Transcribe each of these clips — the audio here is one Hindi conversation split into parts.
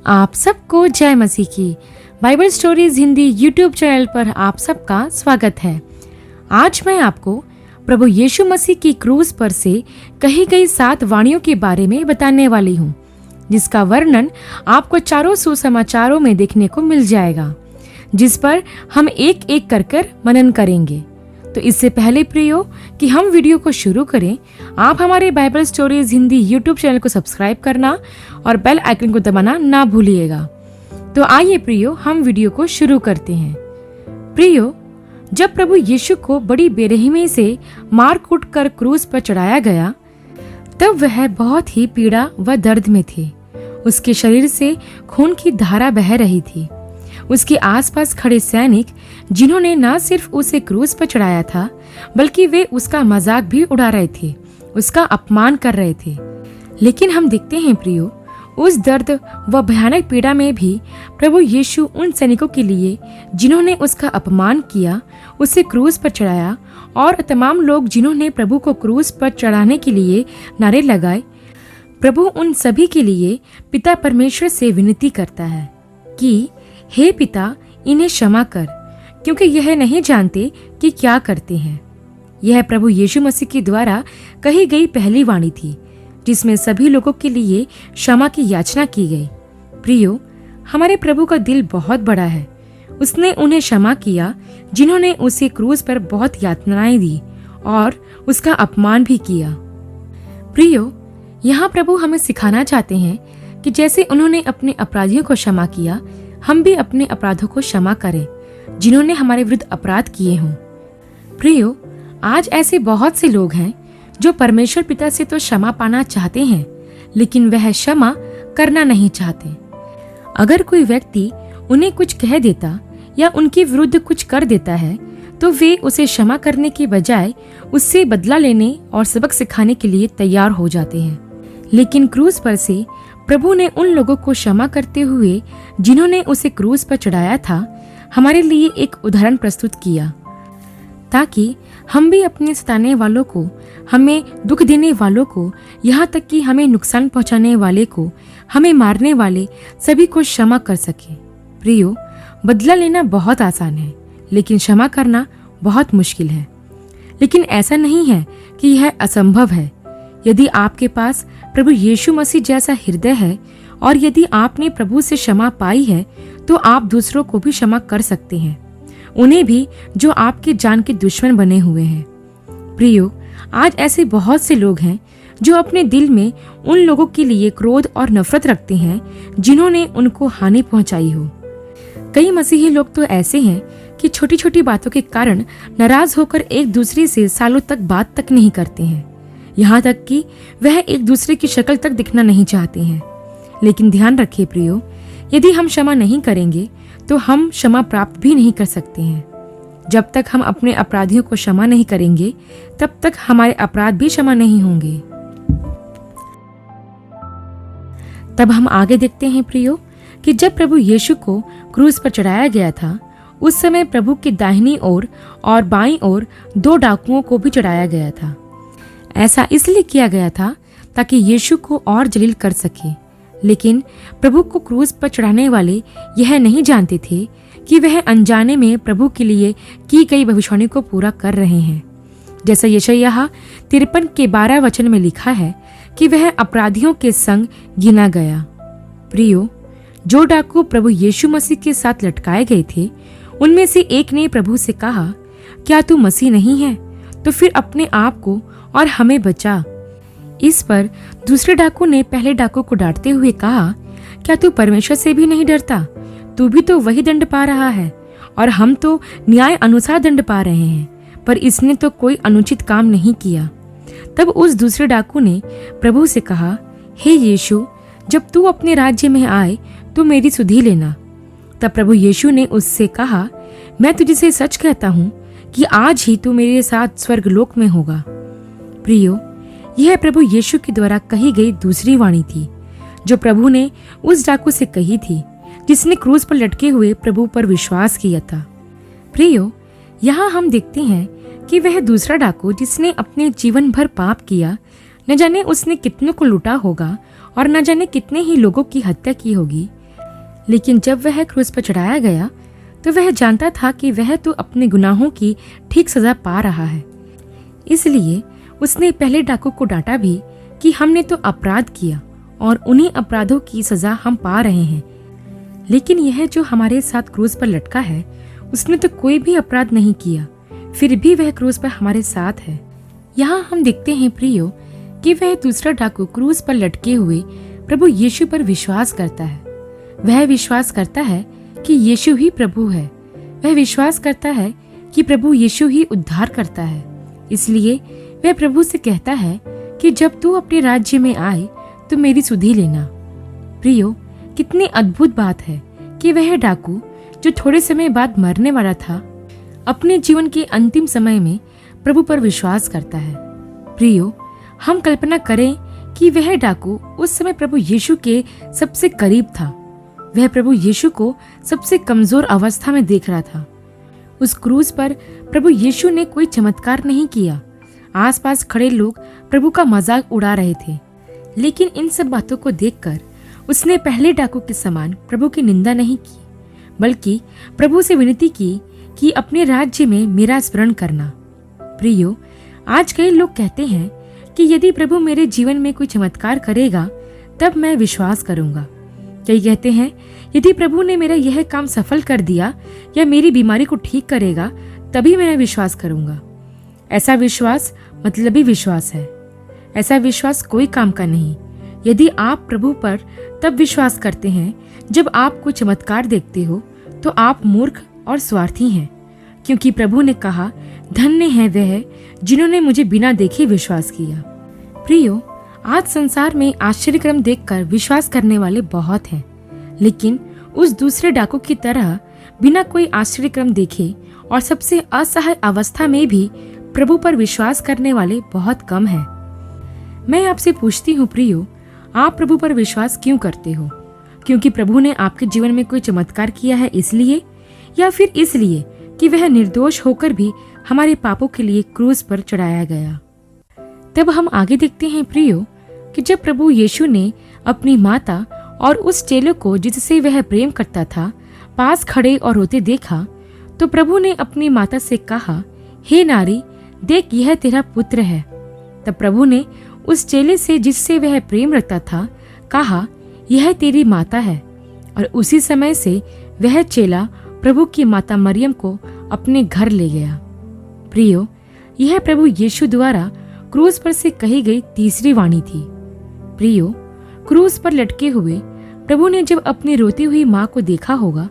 आप सबको जय मसीह की। Bible stories Hindi YouTube channel पर आप सबका स्वागत है। आज मैं आपको प्रभु यीशु मसीह की क्रूस पर से कही गई 7 वाणियों के बारे में बताने वाली हूँ, जिसका वर्णन आपको चारों सुसमाचारों में देखने को मिल जाएगा, जिस पर हम एक एक कर मनन करेंगे। तो इससे पहले प्रियो कि हम वीडियो को शुरू करें, आप हमारे Bible stories Hindi YouTube channel को सब्सक्राइब करना और बेल आइकन को दबाना ना भूलिएगा। तो आइए प्रियो, हम वीडियो को शुरू करते हैं। प्रियो, जब प्रभु यीशु को बड़ी बेरहमी से मार कूट कर क्रूस पर चढ़ाया गया, तब वह बहुत ही पीड़ा व दर्द में थे। उसके शरीर से खून की धारा बह रही थी। उसके आसपास खड़े सैनिक, जिन्होंने न सिर्फ उसे क्रूस पर चढ़ाया था, बल्कि वे उसका मजाक भी उड़ा रहे थे, उसका अपमान कर रहे थे। लेकिन हम देखते हैं प्रियो, उस दर्द व भयानक पीड़ा में भी प्रभु यीशु उन सैनिकों के लिए, जिन्होंने उसका अपमान किया, उसे क्रूस पर चढ़ाया, और तमाम लोग जिन्होंने प्रभु को क्रूस पर चढ़ाने के लिए नारे लगाए, प्रभु उन सभी के लिए पिता परमेश्वर से विनती करता है कि हे पिता, इन्हें क्षमा कर, क्योंकि यह नहीं जानते कि क्या करते हैं। यह प्रभु यीशु मसीह के द्वारा कही गई पहली वाणी थी, जिसमें सभी लोगों के लिए क्षमा की याचना की गई। प्रियो, हमारे प्रभु का दिल बहुत बड़ा है। उसने उन्हें क्षमा किया जिन्होंने उसे क्रूस पर बहुत यातनाएं दी और उसका अपमान भी किया। प्रियो, यहाँ प्रभु हमें सिखाना चाहते हैं कि जैसे उन्होंने अपने अपराधियों को क्षमा किया, हम भी अपने अपराधों को क्षमा करें, जिन्होंने हमारे विरुद्ध अपराध किए हों। प्रियो, आज ऐसे बहुत से लोग हैं जो परमेश्वर पिता से तो क्षमा पाना चाहते हैं, लेकिन वह क्षमा करना नहीं चाहते। अगर कोई व्यक्ति उन्हें कुछ कह देता या उनके विरुद्ध कुछ कर देता है, तो वे उसे क्षमा करने के बजाय उससे बदला लेने और सबक सिखाने के लिए तैयार हो जाते हैं। लेकिन क्रूस पर से प्रभु ने उन लोगों को क्षमा करते हुए, जिन्होंने उसे क्रूस पर चढ़ाया था, हमारे लिए एक उदाहरण प्रस्तुत किया, ताकि हम भी अपने सताने वालों को, हमें दुख देने वालों को, यहाँ तक कि हमें नुकसान पहुँचाने वाले को, हमें मारने वाले सभी को क्षमा कर सके। प्रियो, बदला लेना बहुत आसान है, लेकिन क्षमा करना बहुत मुश्किल है। लेकिन ऐसा नहीं है कि यह असंभव है। यदि आपके पास प्रभु यीशु मसीह जैसा हृदय है और यदि आपने प्रभु से क्षमा पाई है, तो आप दूसरों को भी क्षमा कर सकते हैं, उन्हें भी जो आपके जान के दुश्मन बने हुए हैं। प्रियो, आज ऐसे बहुत से लोग हैं जो अपने दिल में उन लोगों के लिए क्रोध और नफरत रखते हैं, जिन्होंने उनको हानि पहुंचाई हो। कई मसीही लोग तो ऐसे हैं कि छोटी छोटी बातों के कारण नाराज होकर एक दूसरे से सालों तक बात तक नहीं करते हैं, यहाँ तक कि वह एक दूसरे की शक्ल तक दिखना नहीं चाहते हैं। लेकिन ध्यान रखिए प्रियो, यदि हम क्षमा नहीं करेंगे तो हम क्षमा प्राप्त भी नहीं कर सकते हैं। जब तक हम अपने अपराधियों को क्षमा नहीं करेंगे, तब तक हमारे अपराध भी क्षमा नहीं होंगे। तब हम आगे देखते हैं प्रियो कि जब प्रभु यीशु को क्रूस पर चढ़ाया गया था, उस समय प्रभु की दाहिनी ओर और बाईं ओर 2 डाकुओं को भी चढ़ाया गया था। ऐसा इसलिए किया गया था ताकि यीशु को और जलील कर सके। लेकिन प्रभु को क्रूस पर चढ़ाने वाले यह नहीं जानते थे कि वह अनजाने में प्रभु के लिए की गई भविष्यवाणी को पूरा कर रहे हैं। जैसा यशायाह 53 के 12 वचन में लिखा है कि वह अपराधियों के संग गिना गया। प्रियो, जो डाकू प्रभु यीशु मसीह के साथ लटकाए गए थे, उनमें से एक ने प्रभु से कहा, क्या तू मसीह नहीं है? तो फिर अपने आप को और हमें बचा। इस पर दूसरे डाकू ने पहले डाकू को डांटते हुए कहा, क्या तू परमेश्वर से भी नहीं डरता? तू भी तो वही दंड पा रहा है, और हम तो न्याय अनुसार दंड पा रहे हैं, पर इसने तो कोई अनुचित काम नहीं किया। तब उस दूसरे डाकू ने प्रभु से कहा, हे यीशु, जब तू अपने राज्य में आए तो मेरी सुधि लेना। तब प्रभु यीशु ने उससे कहा, मैं तुझसे सच कहता हूँ कि आज ही तू मेरे साथ स्वर्गलोक में होगा। प्रियो, यह प्रभु यीशु के द्वारा कही गई दूसरी वाणी थी, जो प्रभु ने उस डाकू से कही थी, जिसने क्रूस पर लटके हुए प्रभु पर विश्वास किया था। प्रियो, यहाँ हम देखते हैं कि वह दूसरा डाकू, जिसने अपने जीवन भर पाप किया, न जाने उसने कितनों को लूटा होगा और न जाने कितने ही लोगों की हत्या की होगी, लेकिन जब वह क्रूस पर चढ़ाया गया तो वह जानता था कि वह तो अपने गुनाहों की ठीक सजा पा रहा है। इसलिए उसने पहले डाकू को डांटा भी कि हमने तो अपराध किया और उन्हीं अपराधों की सजा हम पा रहे हैं, लेकिन यह जो हमारे साथ क्रूस पर लटका है उसने तो कोई भी अपराध नहीं किया, फिर भी वह क्रूस पर हमारे साथ है। यहाँ हम देखते हैं प्रियो कि वह दूसरा डाकू क्रूस पर लटके हुए प्रभु यीशु पर विश्वास करता है। वह विश्वास करता है कि यीशु ही प्रभु है। वह विश्वास करता है कि प्रभु यीशु ही उद्धार करता है। इसलिए वह प्रभु से कहता है कि जब तू अपने राज्य में आए तो मेरी सुधि लेना। प्रियो, कितनी अद्भुत बात है कि वह डाकू जो थोड़े समय बाद मरने वाला था, अपने जीवन के अंतिम समय में प्रभु पर विश्वास करता है। प्रियो, हम कल्पना करें कि वह डाकू उस समय प्रभु यीशु के सबसे करीब था। वह प्रभु यीशु को सबसे कमजोर अवस्था में देख रहा था। उस क्रूज पर प्रभु यीशु ने कोई चमत्कार नहीं किया। आसपास खड़े लोग प्रभु का मजाक उड़ा रहे थे, लेकिन इन सब बातों को देखकर उसने पहले डाकू के समान प्रभु की निंदा नहीं की, बल्कि प्रभु से विनती की कि अपने राज्य में मेरा स्मरण करना। प्रियो, आज कई लोग कहते हैं कि यदि प्रभु मेरे जीवन में कोई चमत्कार करेगा तब मैं विश्वास करूंगा। कई कहते हैं यदि प्रभु ने मेरा यह काम सफल कर दिया या मेरी बीमारी को ठीक करेगा तभी मैं विश्वास करूंगा। ऐसा विश्वास मतलबी विश्वास है। ऐसा विश्वास कोई काम का नहीं। यदि आप प्रभु पर तब विश्वास करते हैं जब आप कोई चमत्कार देखते हो तो आप मूर्ख और स्वार्थी हैं, क्योंकि प्रभु ने कहा, धन्य है वह जिन्होंने मुझे बिना देखे विश्वास किया। प्रियो, आज संसार में आश्चर्यक्रम देखकर विश्वास करने वाले बहुत हैं, लेकिन उस दूसरे डाकू की तरह बिना कोई आश्चर्यक्रम देखे और सबसे असहाय अवस्था में भी प्रभु पर विश्वास करने वाले बहुत कम हैं। मैं आपसे पूछती हूँ प्रियो, आप प्रभु पर विश्वास क्यों करते हो? क्योंकि प्रभु ने आपके जीवन में कोई चमत्कार किया है इसलिए, या फिर इसलिए कि वह निर्दोष होकर भी हमारे पापों के लिए क्रूस पर चढ़ाया गया? तब हम आगे देखते हैं प्रियो कि जब प्रभु यीशु ने अपनी माता और उस चेले को जिससे वह प्रेम करता था पास खड़े और रोते देखा, तो प्रभु ने अपनी माता से कहा, हे नारी, देख यह तेरा पुत्र है। तब प्रभु ने उस चेले से जिससे वह प्रेम रखता था कहा, यह तेरी माता है। और उसी समय से वह चेला प्रभु की माता मरियम को अपने घर ले गया। प्रियो, यह प्रभु यीशु द्वारा क्रूस पर से कही गई तीसरी वाणी थी। प्रियो, क्रूस पर लटके हुए प्रभु ने जब अपनी रोती हुई माँ को देखा होगा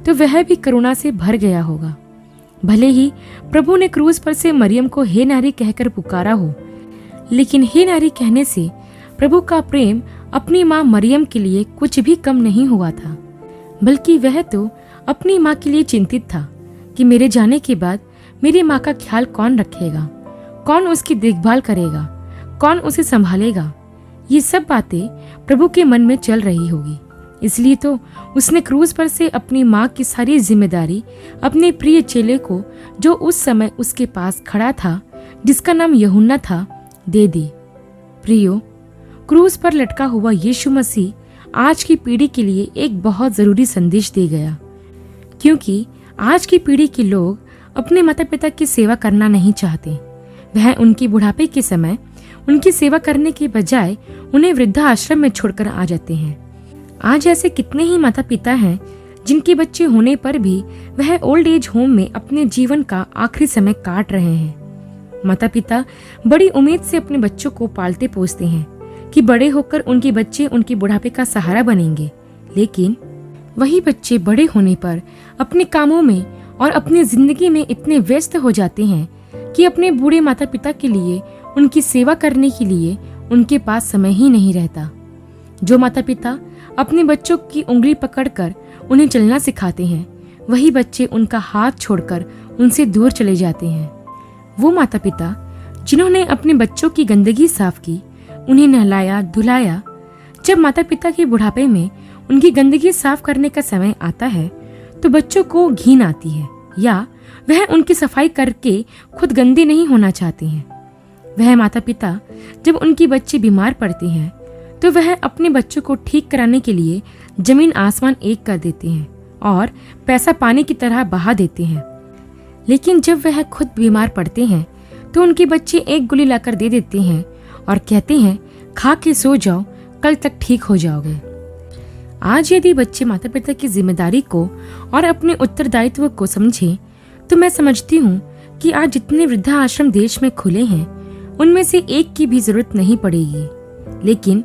तो वह भी करुणा से भर गया होगा। भले ही प्रभु ने क्रूस पर से मरियम को हे नारी कहकर पुकारा हो, लेकिन हे नारी कहने से प्रभु का प्रेम अपनी माँ मरियम के लिए कुछ भी कम नहीं हुआ था, बल्कि वह तो अपनी माँ के लिए चिंतित था कि मेरे जाने के बाद मेरी माँ का ख्याल कौन रखेगा, कौन उसकी देखभाल करेगा, कौन उसे संभालेगा। ये सब बातें प्रभु के मन में चल रही होगी। इसलिए तो उसने क्रूस पर से अपनी माँ की सारी जिम्मेदारी अपने प्रिय चेले को, जो उस समय उसके पास खड़ा था, जिसका नाम यूहन्ना था, दे दी। प्रियो, क्रूस पर लटका हुआ यीशु मसीह आज की पीढ़ी के लिए एक बहुत जरूरी संदेश दे गया, क्योंकि आज की पीढ़ी के लोग अपने माता पिता की सेवा करना नहीं चाहते। वह उनकी बुढ़ापे के समय उनकी सेवा करने के बजाय उन्हें वृद्धाश्रम में छोड़कर आ जाते हैं। आज ऐसे कितने ही माता पिता हैं जिनके बच्चे होने पर भी वह ओल्ड एज होम में अपने जीवन का आखिरी समय काट रहे हैं। माता पिता बड़ी उम्मीद से अपने बच्चों को पालते पोसते हैं कि बड़े होकर उनके बच्चे उनके बुढ़ापे का सहारा बनेंगे, लेकिन वही बच्चे बड़े होने पर अपने कामों में और अपनी जिंदगी में इतने व्यस्त हो जाते हैं कि अपने बूढ़े माता पिता के लिए, उनकी सेवा करने के लिए उनके पास समय ही नहीं रहता। जो माता पिता अपने बच्चों की उंगली पकड़कर उन्हें चलना सिखाते हैं, वही बच्चे उनका हाथ छोड़कर उनसे दूर चले जाते हैं। वो माता पिता जिन्होंने अपने बच्चों की गंदगी साफ की, उन्हें नहलाया धुलाया, जब माता पिता के बुढ़ापे में उनकी गंदगी साफ करने का समय आता है तो बच्चों को घिन आती है, या वह उनकी सफाई करके खुद गंदे नहीं होना चाहते हैं। वह माता पिता जब उनकी बच्चे बीमार पड़ते हैं तो वह अपने बच्चों को ठीक कराने के लिए जमीन आसमान एक कर देते हैं और पैसा पानी की तरह बहा देते हैं। लेकिन जब वह खुद बीमार पड़ते हैं तो उनके बच्चे एक गोली लाकर दे देते हैं और कहते हैं, खा के सो जाओ, कल तक ठीक हो जाओगे। आज यदि बच्चे माता पिता की जिम्मेदारी को और अपने उत्तरदायित्व को समझें तो मैं समझती हूँ कि आज जितने वृद्धाश्रम देश में खुले हैं उनमें से एक की भी जरूरत नहीं पड़ेगी। लेकिन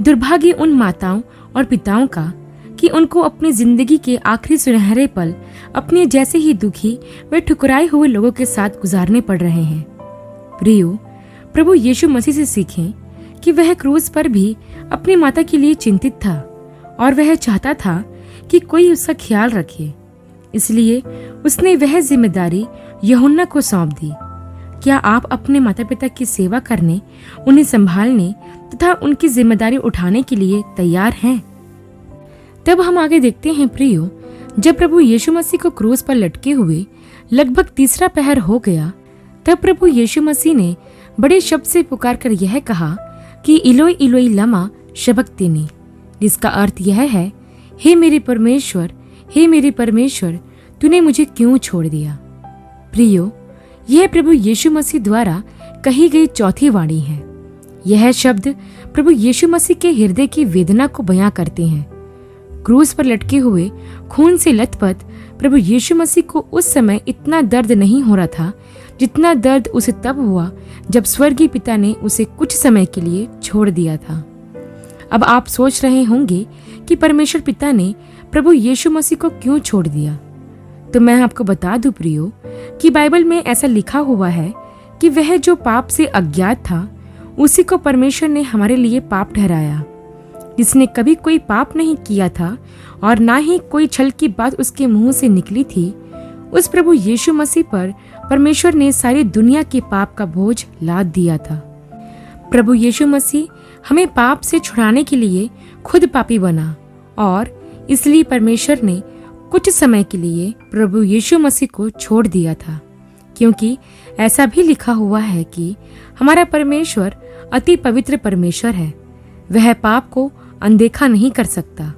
दुर्भाग्य उन माताओं और पिताओं का कि उनको अपनी जिंदगी के आखिरी सुनहरे पल अपने जैसे ही दुखी व ठुकराए हुए लोगों के साथ गुजारने पड़ रहे हैं। प्रियो, प्रभु यीशु मसीह से सीखें कि वह क्रूस पर भी अपनी माता के लिए चिंतित था और वह चाहता था कि कोई उसका ख्याल रखे। इसलिए उसने वह जिम्मेदारी यूहन्ना को सौंप दी। क्या आप अपने माता पिता की सेवा करने, उन्हें संभालने तथा उनकी जिम्मेदारी उठाने के लिए तैयार हैं? तब हम आगे देखते हैं प्रियो, जब प्रभु यीशु मसीह को क्रूस पर लटके हुए लगभग तीसरा पहर हो गया, तब प्रभु यीशु मसीह ने बड़े शब्द से पुकार कर यह कहा कि इलोई इलोई लमा शबक्तनी, जिसका अर्थ यह है, हे मेरे परमेश्वर, हे मेरे परमेश्वर, तूने मुझे क्यों छोड़ दिया। प्रियो, यह प्रभु यीशु मसीह द्वारा कही गई चौथी वाणी है। यह शब्द प्रभु यीशु मसीह के हृदय की वेदना को बयां करते हैं। क्रूस पर लटके हुए खून से लथपथ प्रभु यीशु मसीह को उस समय इतना दर्द नहीं हो रहा था जितना दर्द उसे तब हुआ जब स्वर्गीय पिता ने उसे कुछ समय के लिए छोड़ दिया था। अब आप सोच रहे होंगे कि परमेश्वर पिता ने प्रभु यीशु मसीह को क्यों छोड़ दिया। तो मैं आपको बता दूं प्रियो कि बाइबल में ऐसा लिखा हुआ है कि वह जो पाप से अज्ञात था उसी को परमेश्वर ने हमारे लिए पाप ठहराया। जिसने कभी कोई पाप नहीं किया था और ना ही कोई छल की बात उसके मुंह से निकली थी, उस प्रभु यीशु मसीह पर परमेश्वर ने सारी दुनिया के पाप का बोझ लाद दिया था। प्रभु यीशु मसीह हमें पाप से छुड़ाने के लिए खुद पापी बना और इसलिए परमेश्वर ने कुछ समय के लिए प्रभु यीशु मसीह को छोड़ दिया था, क्योंकि ऐसा भी लिखा हुआ है कि हमारा परमेश्वर अति पवित्र परमेश्वर है, वह पाप को अनदेखा नहीं कर सकता।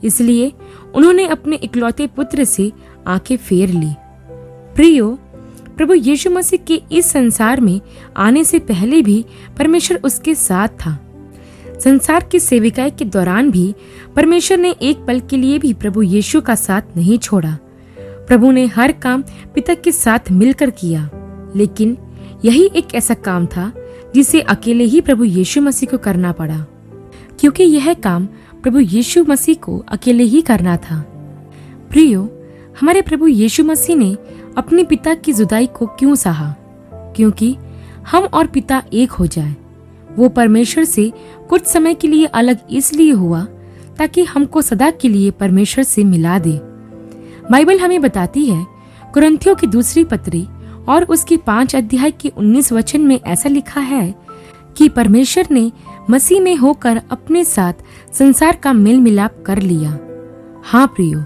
इसलिए उन्होंने अपने इकलौते पुत्र से आंखें फेर ली। प्रियो, प्रभु यीशु मसीह के इस संसार में आने से पहले भी परमेश्वर उसके साथ था। संसार की सेविकाई के दौरान भी परमेश्वर ने एक पल के लिए भी प्रभु यीशु का साथ नहीं छोड़ा। प्रभु ने हर काम पिता के साथ मिलकर किया, लेकिन यही एक ऐसा काम था जिसे अकेले ही प्रभु यीशु मसीह को करना पड़ा, क्योंकि यह काम प्रभु यीशु मसीह को अकेले ही करना था। प्रियो, हमारे प्रभु यीशु मसीह ने अपने पिता की जुदाई को क्यों सहा? क्योंकि हम और पिता एक हो जाएं। वो परमेश्वर से कुछ समय के लिए अलग इसलिए हुआ ताकि हमको सदा के लिए परमेश्वर से मिला दे। बाइबल हमें बताती है, कुरिन्थियों की दूसरी पत्री और उसके 5 अध्याय के 19 वचन में ऐसा लिखा है कि परमेश्वर ने मसीह में होकर अपने साथ संसार का मेल मिलाप कर लिया। हाँ प्रियो,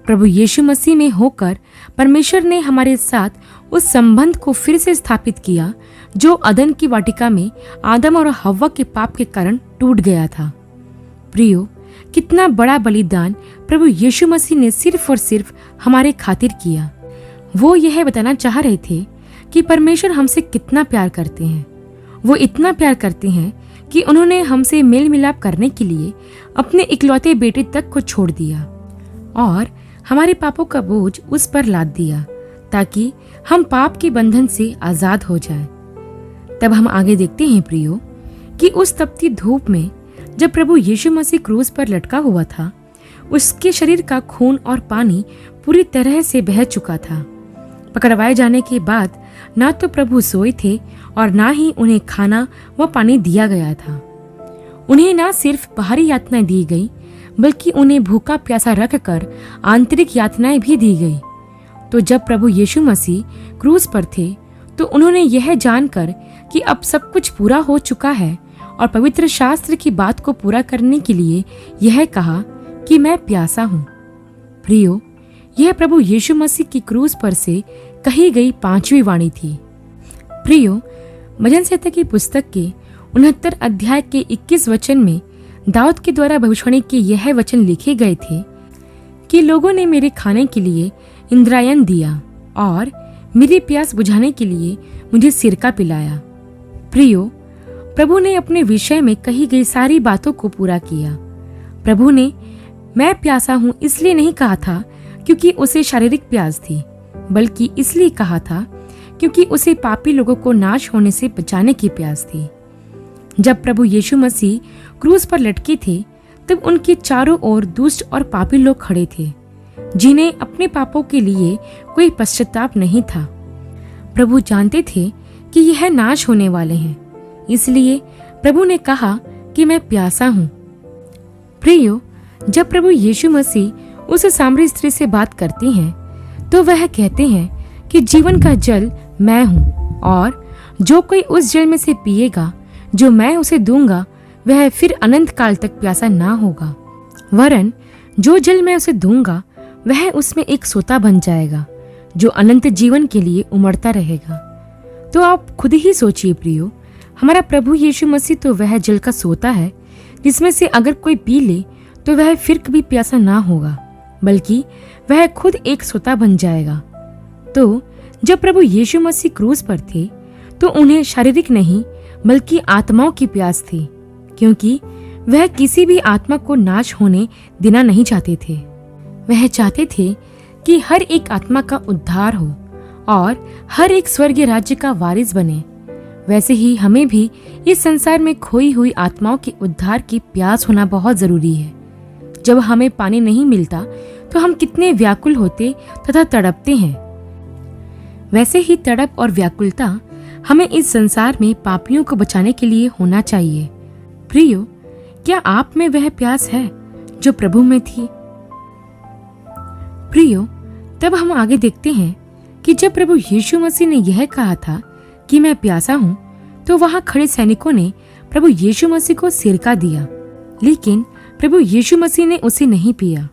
प्रभु यीशु मसीह में होकर परमेश्वर ने हमारे साथ उस संबंध को फिर से स्थापित किया जो अदन की वाटिका में आदम और हव्वा के पाप के कारण टूट गया था। प्रियो, कितना बड़ा बलिदान प्रभु यीशु मसीह ने सिर्फ और सिर्फ हमारे खातिर किया। वो यह बताना चाह रहे थे कि परमेश्वर हमसे कितना प्यार करते हैं। वो इतना प्यार करते हैं कि उन्होंने हमसे मेल मिलाप करने के लिए अपने इकलौते बेटे तक को छोड़ दिया और हमारे पापों का बोझ उस पर लाद दिया ताकि हम पाप के बंधन से आजाद हो जाएं। तब हम आगे देखते हैं प्रियो कि उस तपती धूप में जब प्रभु यीशु मसीह क्रूस पर लटका हुआ था, उसके शरीर का खून और पानी पूरी तरह से बह चुका था। पकड़वाए जाने के बाद ना तो प्रभु सोए थे और ना ही उन्हें खाना व पानी दिया गया था। उन्हें ना सिर्फ बाहरी यातनाएं दी गई बल्कि उन्हें भूखा प्यासा रखकर आंतरिक यातनाएं भी दी गई। तो जब प्रभु यीशु मसीह क्रूस पर थे तो उन्होंने यह जानकर कि अब सब कुछ पूरा हो चुका है और पवित्र शास्त्र की बात को पूरा करने के लिए यह कहा कि मैं प्यासा हूँ। प्रियो, यह प्रभु यीशु मसीह की क्रूस पर से कही गई 5वीं वाणी थी। प्रियो, भजन संहिता की पुस्तक के 69 अध्याय के 21 वचन में दाऊद के द्वारा भविष्यवाणी के यह वचन लिखे गए थे कि लोगों ने मेरे खाने के लिए इंद्रायण दिया और मेरी प्यास बुझाने के लिए मुझे सिरका पिलाया। प्रियो, प्रभु ने अपने विषय में कही गई सारी बातों को पूरा किया। प्रभु ने मैं प्यासा हूं इसलिए नहीं कहा था क्योंकि उसे शारीरिक प्यास थी, बल्कि इसलिए कहा था क्योंकि उसे पापी लोगों को नाश होने से बचाने की प्यास थी। जब प्रभु यीशु मसीह क्रूस पर लटके थे, तब उनके चारों ओर दुष्ट और पापी लोग खड़े थे, जिन्हें अपने पापों के लिए कोई पश्चाताप नहीं था। प्रभु जानते थे कि यह नाश होने वाले हैं, इसलिए प्रभु ने कहा कि मैं प्यासा हूं। प्रियो, जब प्रभु यीशु मसीह उस सामरी स्त्री से बात करते हैं, तो वह कहते हैं कि जीवन का जल मैं हूं और जो कोई उस जल में से पिएगा जो मैं उसे दूंगा, वह फिर अनंत काल तक प्यासा ना होगा, वरन जो जल मैं उसे दूंगा वह उसमें एक सोता बन जाएगा जो अनंत जीवन के लिए उमड़ता रहेगा। तो आप खुद ही सोचिए प्रियो, हमारा प्रभु यीशु मसीह तो वह जल का सोता है जिसमें से अगर कोई पी ले तो वह फिर कभी प्यासा ना होगा, बल्कि वह खुद एक सोता बन जाएगा। तो जब प्रभु यीशु मसीह क्रूस पर थे, तो उन्हें शारीरिक नहीं बल्कि आत्माओं की प्यास थी, क्योंकि वह किसी भी आत्मा को नाश होने देना नहीं चाहते थे। वह चाहते थे कि हर एक आत्मा का उद्धार हो और हर एक स्वर्गीय राज्य का वारिस बने। वैसे ही हमें भी इस संसार में खोई हुई आत्माओं के उद्धार की प्यास होना बहुत जरूरी है। जब हमें पानी नहीं मिलता तो हम कितने व्याकुल होते तथा तड़पते हैं। वैसे ही तड़प और व्याकुलता हमें इस संसार में पापियों को बचाने के लिए होना चाहिए। प्रियो, क्या आप में वह प्यास है जो प्रभु में थी? प्रियो, तब हम आगे देखते हैं कि जब प्रभु यीशु मसीह ने यह कहा था कि मैं प्यासा हूं, तो वहां खड़े सैनिकों ने प्रभु यीशु मसीह को सिरका दिया, लेकिन प्रभु यीशु मसीह ने उसे नहीं पिया।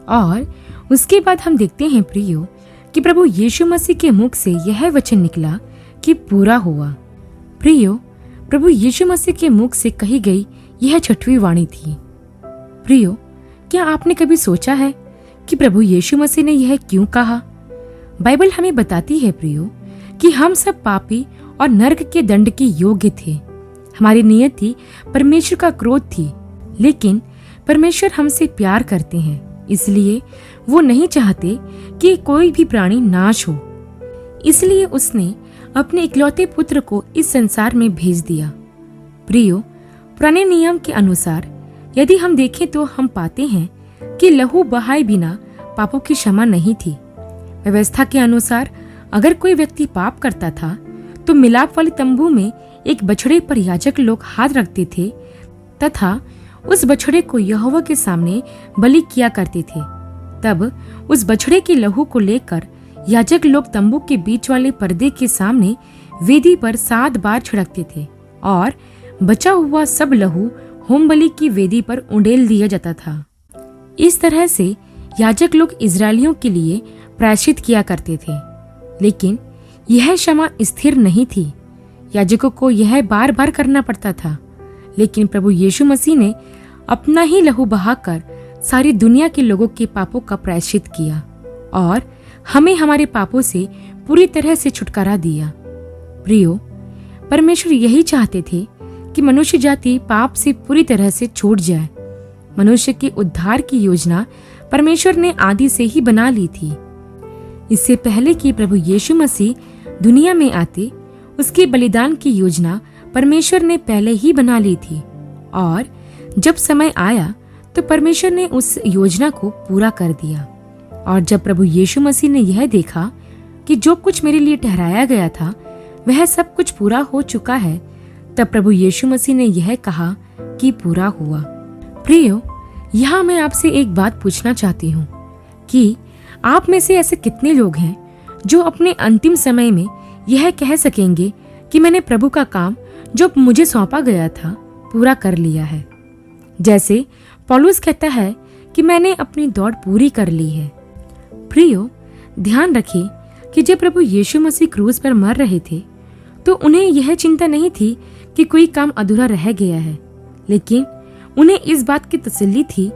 और उसके बाद हम देखते हैं प्रियो कि प्रभु यीशु मसीह के मुख से यह वचन निकला कि पूरा हुआ। प्रियो, प्रभु यीशु मसीह के मुख से कही गई यह 6वीं वाणी थी। प्रियो, क्या आपने कभी सोचा है कि प्रभु यीशु मसीह ने यह क्यों कहा? बाइबल हमें बताती है प्रियो कि हम सब पापी और नरक के दंड के योग्य थे। हमारी नियति परमेश्वर का क्रोध थी, लेकिन परमेश्वर हमसे प्यार करते हैं, इसलिए वो नहीं चाहते कि कोई भी प्राणी नाश हो। इसलिए उसने अपने इकलौते पुत्र को इस संसार में भेज दिया। प्रियो, पुराने नियम के अनुसार यदि हम देखें तो हम पाते हैं कि लहू बहाए बिना पापों की क्षमा नहीं थी। व्यवस्था के अनुसार अगर कोई व्यक्ति पाप करता था तो मिलाप वाले तंबू में एक बछड़े पर याजक लोग हाथ रखते थे तथा उस बछड़े को यहोवा के सामने बलि किया करते थे। तब उस बछड़े के लहू को लेकर याजक लोग तंबू के बीच वाले पर्दे के सामने वेदी पर 7 बार छिड़कते थे और बचा हुआ सब लहू होम बलि की वेदी पर उंडेल दिया जाता था। इस तरह से याजक लोग इजरायलियों के लिए प्रायश्चित किया करते थे, लेकिन यह क्षमा स्थिर नहीं थी। याजकों को यह बार बार करना पड़ता था, लेकिन प्रभु यीशु मसीह ने अपना ही लहू बहाकर सारी दुनिया के लोगों के पापों का प्रायश्चित किया और हमें हमारे पापों से पूरी तरह से छुटकारा दिया। प्रियो, परमेश्वर यही चाहते थे कि मनुष्य जाति पाप से पूरी तरह से छूट जाए। मनुष्य के उद्धार की योजना परमेश्वर ने आदि से ही बना ली थी। इससे पहले कि प्रभु यीशु मसीह दुनिया में आते, उसके बलिदान की योजना परमेश्वर ने पहले ही बना ली थी और जब समय आया तो परमेश्वर ने उस योजना को पूरा कर दिया। और जब प्रभु यीशु मसीह ने यह देखा कि जो कुछ मेरे लिए ठहराया गया था वह सब कुछ पूरा हो चुका है, तब प्रभु यीशु मसीह ने यह कहा कि पूरा हुआ। प्रियो, यहाँ मैं आपसे एक बात पूछना चाहती हूँ कि आप में से ऐसे कितने लोग हैं जो अपने अंतिम समय में यह कह सकेंगे कि मैंने प्रभु का काम जो मुझे सौंपा गया था पूरा कर लिया है। जैसे पौलुस कहता है कि मैंने अपनी दौड़ पूरी कर ली है। प्रियो, ध्यान रखिए कि जब प्रभु यीशु मसीह क्रूस पर मर रहे थे तो उन्हें यह चिंता नहीं थी कि कोई काम अधूरा रह गया है, लेकिन उन्हें इस बात की तसल्ली थी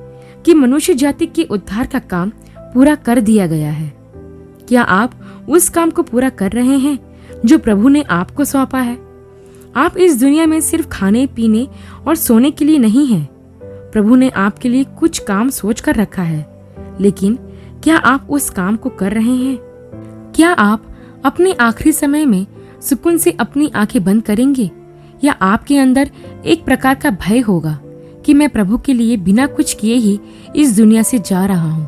कि मनुष्य जाति के उद्धार का काम पूरा कर दिया गया है। क्या आप उस काम को पूरा कर रहे हैं जो प्रभु ने आपको सौंपा है? आप इस दुनिया में सिर्फ खाने पीने और सोने के लिए नहीं हैं। प्रभु ने आपके लिए कुछ काम सोच कर रखा है, लेकिन क्या आप उस काम को कर रहे हैं? क्या आप अपने आखिरी समय में सुकून से अपनी आंखें बंद करेंगे, या आपके अंदर एक प्रकार का भय होगा कि मैं प्रभु के लिए बिना कुछ किए ही इस दुनिया से जा रहा हूँ,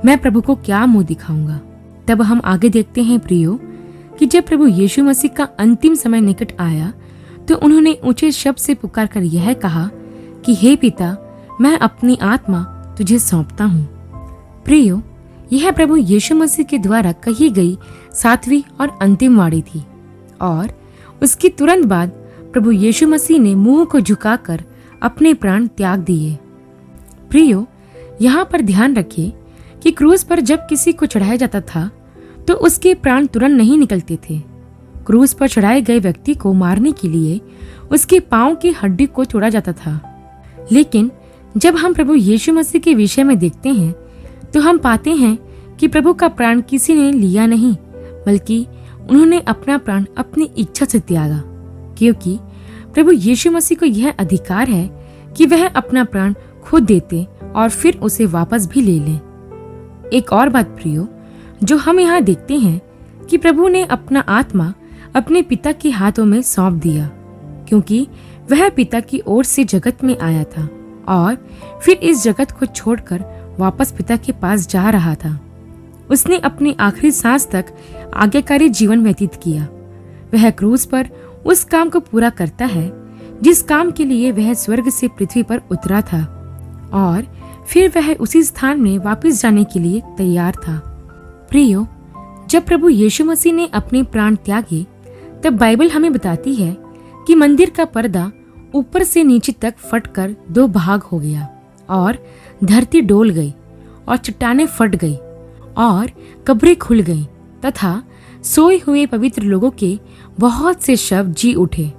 मैं प्रभु को क्या मुंह दिखाऊंगा? तब हम आगे देखते हैं प्रियो कि जब प्रभु यीशु मसीह का अंतिम समय निकट आया तो उन्होंने ऊंचे शब्द से पुकार कर यह कहा कि हे पिता, मैं अपनी आत्मा तुझे सौंपता हूँ। प्रियो, यह प्रभु यीशु मसीह के द्वारा कही गई 7वीं और अंतिम वाणी थी, और उसके तुरंत बाद प्रभु यीशु मसीह ने मुंह को झुकाकर अपने प्राण त्याग दिए। प्रियो, यहाँ पर ध्यान रखिए कि क्रूस पर जब किसी को चढ़ाया जाता था तो उसके प्राण तुरंत नहीं निकलते थे। क्रूस पर चढ़ाए गए व्यक्ति को मारने के लिए उसके पांव की हड्डी को तोड़ा जाता था। लेकिन जब हम प्रभु यीशु मसीह के विषय में देखते हैं तो हम पाते हैं कि प्रभु का प्राण किसी ने लिया नहीं, बल्कि उन्होंने अपना प्राण अपनी इच्छा से त्यागा, क्योंकि प्रभु यीशु मसीह को यह अधिकार है कि वह अपना प्राण खुद देते और फिर उसे वापस भी ले लें। एक और बात प्रियो, जो हम यहाँ देखते हैं कि प्रभु ने अपना आत्मा अपने पिता के हाथों में सौंप दिया, क्योंकि वह पिता की ओर से जगत में आया था और फिर इस जगत को छोड़कर वापस पिता के पास जा रहा था। उसने अपनी आखिरी सांस तक आज्ञाकारी जीवन व्यतीत किया। वह क्रूस पर उस काम को पूरा करता है जिस काम के लिए वह स्वर्ग से पृथ्वी पर उतरा था, और फिर वह उसी स्थान में वापस जाने के लिए तैयार था। प्रियो, जब प्रभु यीशु मसीह ने अपने प्राण त्यागे तब बाइबल हमें बताती है कि मंदिर का पर्दा ऊपर से नीचे तक फटकर 2 भाग हो गया और धरती डोल गई और चट्टानें फट गई और कब्रें खुल गईं तथा सोए हुए पवित्र लोगों के बहुत से शव जी उठे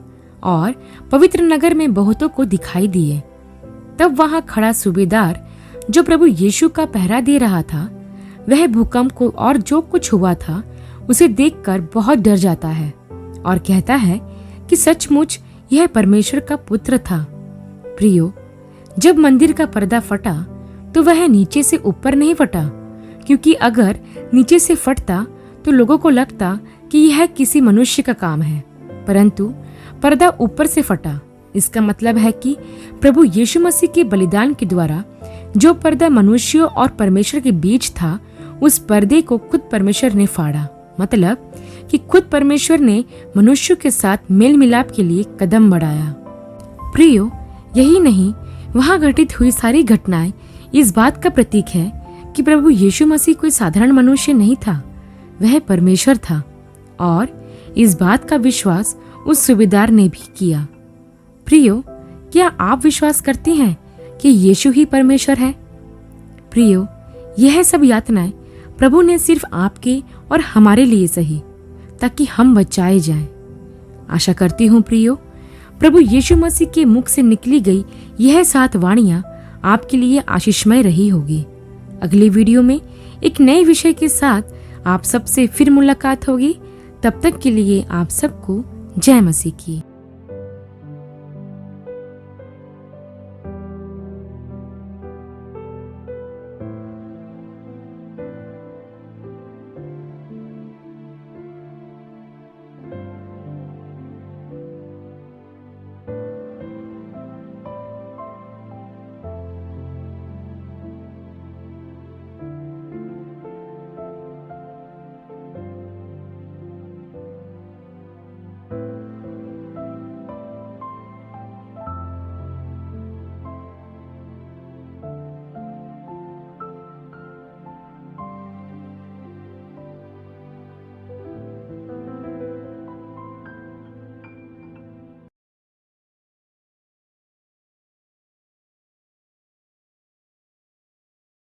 और पवित्र नगर में बहुतों को दिखाई दिए। तब वहां खड़ा सूबेदार जो प्रभु यीशु का पहरा दे रहा था, वह भूकंप को और जो कुछ हुआ था उसे देखकर बहुत डर जाता है और कहता है कि सचमुच यह परमेश्वर का पुत्र था। प्रियो, जब मंदिर का पर्दा फटा तो वह नीचे से ऊपर नहीं फटा, क्योंकि अगर नीचे से फटता तो लोगों को लगता कि यह किसी मनुष्य का काम है, परंतु पर्दा ऊपर से फटा। इसका मतलब है कि प्रभु यीशु मसीह के बलिदान के द्वारा जो पर्दा मनुष्यों और परमेश्वर के बीच था, उस पर्दे को खुद परमेश्वर ने फाड़ा। मतलब कि खुद परमेश्वर ने मनुष्यों के साथ मेल मिलाप के लिए कदम बढ़ाया। प्रियो, यही नहीं, वहां घटित हुई सारी घटनाएं इस बात का प्रतीक है कि प्रभु यीशु मसीह कोई साधारण मनुष्य नहीं था, वह परमेश्वर था, और इस बात का विश्वास उस सूबेदार ने भी किया। प्रियो, क्या आप विश्वास करते हैं कि यीशु ही परमेश्वर है? प्रियो, यह सब यातनाएं प्रभु ने सिर्फ आपके और हमारे लिए सही, ताकि हम बचाए जाएं। आशा करती हूँ प्रियो, प्रभु यीशु मसीह के मुख से निकली गई यह 7 वाणियां आपके लिए आशीषमय रही होगी। अगली वीडियो में एक नए विषय के साथ आप सबसे फिर मुलाकात होगी। तब तक के लिए आप सबको जय मसीह की।